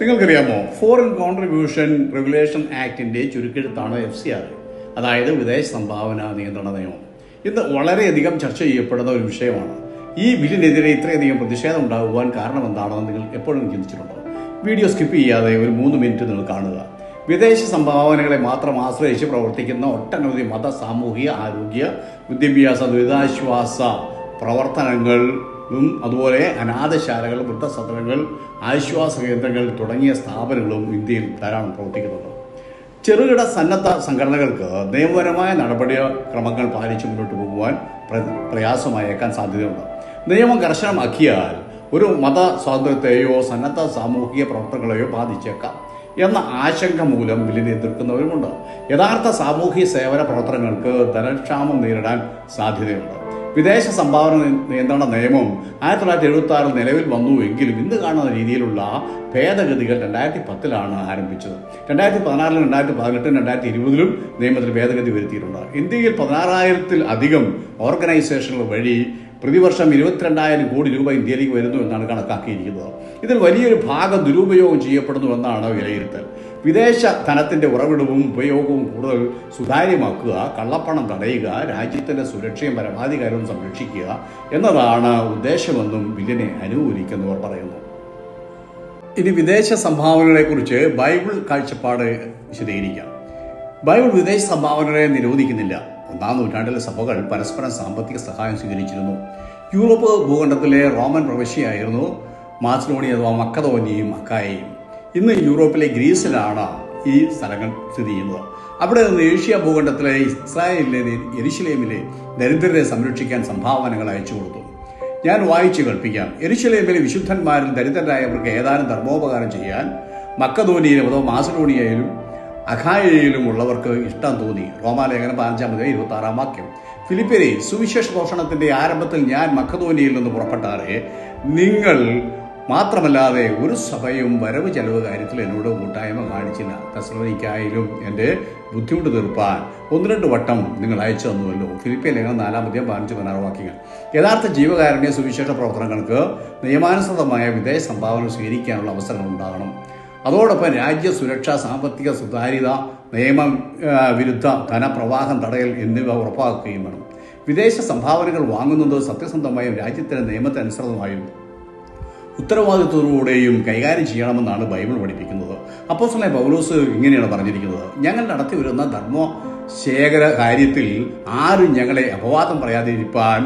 നിങ്ങൾക്കറിയാമോ, foreign contribution regulation ആക്ടിൻ്റെ ചുരുക്കെഴുത്താണ് FCR, അതായത് വിദേശ സംഭാവന നിയന്ത്രണ നിയമം. ഇന്ന് വളരെയധികം ചർച്ച ചെയ്യപ്പെടുന്ന ഒരു വിഷയമാണ്. ഈ ബില്ലിനെതിരെ ഇത്രയധികം പ്രതിഷേധം ഉണ്ടാകുവാൻ കാരണം എന്താണെന്ന് നിങ്ങൾ എപ്പോഴും ചിന്തിച്ചിട്ടുണ്ടോ? വീഡിയോ സ്കിപ്പ് ചെയ്യാതെ ഒരു 3 മിനിറ്റ് നിങ്ങൾ കാണുക. വിദേശ സംഭാവനകളെ മാത്രം ആശ്രയിച്ച് പ്രവർത്തിക്കുന്ന ഒട്ടനവധി മത, സാമൂഹിക, ആരോഗ്യ, വിദ്യാഭ്യാസ, ദുരിതാശ്വാസ പ്രവർത്തനങ്ങളും അതുപോലെ അനാഥശാലകൾ, വൃദ്ധസദനങ്ങൾ, ആശ്വാസ കേന്ദ്രങ്ങൾ തുടങ്ങിയ സ്ഥാപനങ്ങളും ഇന്ത്യയിൽ ധാരാളം പ്രവർത്തിക്കുന്നുണ്ട്. ചെറുകിട സന്നദ്ധ സംഘടനകൾക്ക് നിയമപരമായ നടപടിക്രമങ്ങൾ പാലിച്ച് മുന്നോട്ട് പോകുവാൻ പ്രയാസമായേക്കാൻ സാധ്യതയുണ്ട്. നിയമം കർശനമാക്കിയാൽ ഒരു മത സ്വാതന്ത്ര്യത്തെയോ സന്നദ്ധ സാമൂഹിക പ്രവർത്തനങ്ങളെയോ ബാധിച്ചേക്കാം എന്ന ആശങ്ക മൂലം ബില്ലിനെ എതിർക്കുന്നവരുമുണ്ട്. യഥാർത്ഥ സാമൂഹിക സേവന പ്രവർത്തനങ്ങൾക്ക് ധനക്ഷാമം നേരിടാൻ സാധ്യതയുണ്ട്. വിദേശ സംഭാവന നിയന്ത്രണ നിയമം 1976 നിലവിൽ വന്നുവെങ്കിലും ഇന്ന് കാണുന്ന രീതിയിലുള്ള ഭേദഗതികൾ 2010 ആരംഭിച്ചത്. 2016, 2018, 2020 നിയമത്തിൽ ഭേദഗതി വരുത്തിയിട്ടുണ്ട്. ഇന്ത്യയിൽ 16,000-ൽ-അധികം ഓർഗനൈസേഷനുകൾ വഴി പ്രതിവർഷം 22,000 കോടി രൂപ ഇന്ത്യയിലേക്ക് വരുന്നു എന്നാണ് കണക്കാക്കിയിരിക്കുന്നത്. ഇതിൽ വലിയൊരു ഭാഗം ദുരുപയോഗം ചെയ്യപ്പെടുന്നുവെന്നാണ് വിലയിരുത്തൽ. വിദേശ ധനത്തിന്റെ ഉറവിടവും ഉപയോഗവും കൂടുതൽ സുതാര്യമാക്കുക, കള്ളപ്പണം തടയുക, രാജ്യത്തിന്റെ സുരക്ഷയും പരമാധികാരവും സംരക്ഷിക്കുക എന്നതാണ് ഉദ്ദേശമെന്നും ബില്ലിനെ അനുകൂലിക്കുന്നവർ പറയുന്നു. ഇനി വിദേശ സംഭാവനകളെക്കുറിച്ച് ബൈബിൾ കാഴ്ചപ്പാട് വിശദീകരിക്കാം. ബൈബിൾ വിദേശ സംഭാവനകളെ നിരോധിക്കുന്നില്ല. 1-ാം നൂറ്റാണ്ടിലെ സഭകൾ പരസ്പരം സാമ്പത്തിക സഹായം സ്വീകരിച്ചിരുന്നു. യൂറോപ്പ് ഭൂഖണ്ഡത്തിലെ റോമൻ പ്രവിശ്യയായിരുന്നു മാസിഡോണിയ അഥവാ മക്കതോനിയയും അക്കായയും. ഇന്ന് യൂറോപ്പിലെ ഗ്രീസിലാണ് ഈ സ്ഥലങ്ങൾ സ്ഥിതി ചെയ്യുന്നത്. അവിടെ നിന്ന് ഏഷ്യ ഭൂഖണ്ഡത്തിലെ ഇസ്രായേലിലെ യെരുശലേമിലെ ദരിദ്രരെ സംരക്ഷിക്കാൻ സംഭാവനകൾ അയച്ചു കൊടുത്തു. ഞാൻ വായിച്ചു കേൾപ്പിക്കാം. യെരുശലേമിലെ വിശുദ്ധന്മാരിൽ ദരിദ്രരായവർക്ക് ഏതാനും ധർമ്മോപകാരം ചെയ്യാൻ മക്കതോനിയയിലും അഥവാ മാസിഡോണിയയിലും അഖായയിലും ഉള്ളവർക്ക് ഇഷ്ടം തോന്നി. റോമാലേഖനം 5-26 ഫിലിപ്പിയരെ, സുവിശേഷ ഘോഷണത്തിന്റെ ആരംഭത്തിൽ ഞാൻ മക്കതോനിയയിൽ നിന്ന് പുറപ്പെട്ടാലേ നിങ്ങൾ മാത്രമല്ലാതെ ഒരു സഭയും വരവ് ചെലവ് കാര്യത്തിൽ എന്നോട് കൂട്ടായ്മ കാണിച്ചില്ല. തെസ്സലോനിക്കായിലും എൻ്റെ ബുദ്ധിമുട്ട് തീർപ്പാൻ 1-2 വട്ടം നിങ്ങൾ അയച്ചു തന്നുവല്ലോ. ഫിലിപ്പിയ ലേഖനം 4-15-16 യഥാർത്ഥ ജീവകാരുണ്യ സുവിശേഷ പ്രവർത്തനങ്ങൾക്ക് നിയമാനുസൃതമായ വിദേശ സംഭാവന സ്വീകരിക്കാനുള്ള അവസരങ്ങൾ ഉണ്ടാകണം. അതോടൊപ്പം രാജ്യ സുരക്ഷ, സാമ്പത്തിക സുതാര്യത, നിയമവിരുദ്ധ ധനപ്രവാഹം തടയൽ എന്നിവ ഉറപ്പാക്കുകയും വേണം. വിദേശ സംഭാവനകൾ വാങ്ങുന്നത് സത്യസന്ധമായും രാജ്യത്തിന്റെ നിയമത്തിനനുസൃതമായും ഉത്തരവാദിത്വത്തോടെയും കൈകാര്യം ചെയ്യണമെന്നാണ് ബൈബിൾ പഠിപ്പിക്കുന്നത്. അപ്പോസ്തലനായ പൗലോസ് ഇങ്ങനെയാണ് പറഞ്ഞിരിക്കുന്നത്: ഞങ്ങൾ നടത്തി വരുന്ന ധർമ്മശേഖര കാര്യത്തിൽ ആരും ഞങ്ങളെ അപവാദം പറയാതിരിക്കാൻ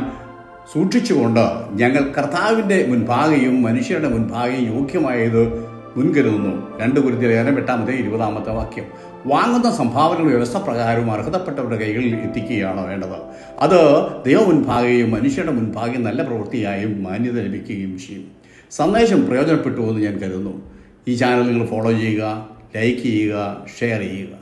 സൂക്ഷിച്ചുകൊണ്ട് ഞങ്ങൾ കർത്താവിന്റെ മുൻപാകെയും മനുഷ്യരുടെ മുൻപാകെയും യോഗ്യമായത് മുൻകരുതുന്നു. 2 കൊരിന്ത്യർ 8-20 വാങ്ങുന്ന സംഭാവനകൾ വ്യവസ്ഥ പ്രകാരവും അർഹതപ്പെട്ടവരുടെ കൈകളിൽ എത്തിക്കുകയാണ് വേണ്ടത്. അത് ദൈവ മുൻപാകെയും മനുഷ്യരുടെ മുൻപാകെയും നല്ല പ്രവൃത്തിയായും മാന്യത ലഭിക്കുകയും ചെയ്യും. സന്ദേശം പ്രയോജനപ്പെട്ടു എന്ന് ഞാൻ കരുതുന്നു. ഈ ചാനൽ നിങ്ങൾ ഫോളോ ചെയ്യുക, ലൈക്ക് ചെയ്യുക, ഷെയർ ചെയ്യുക.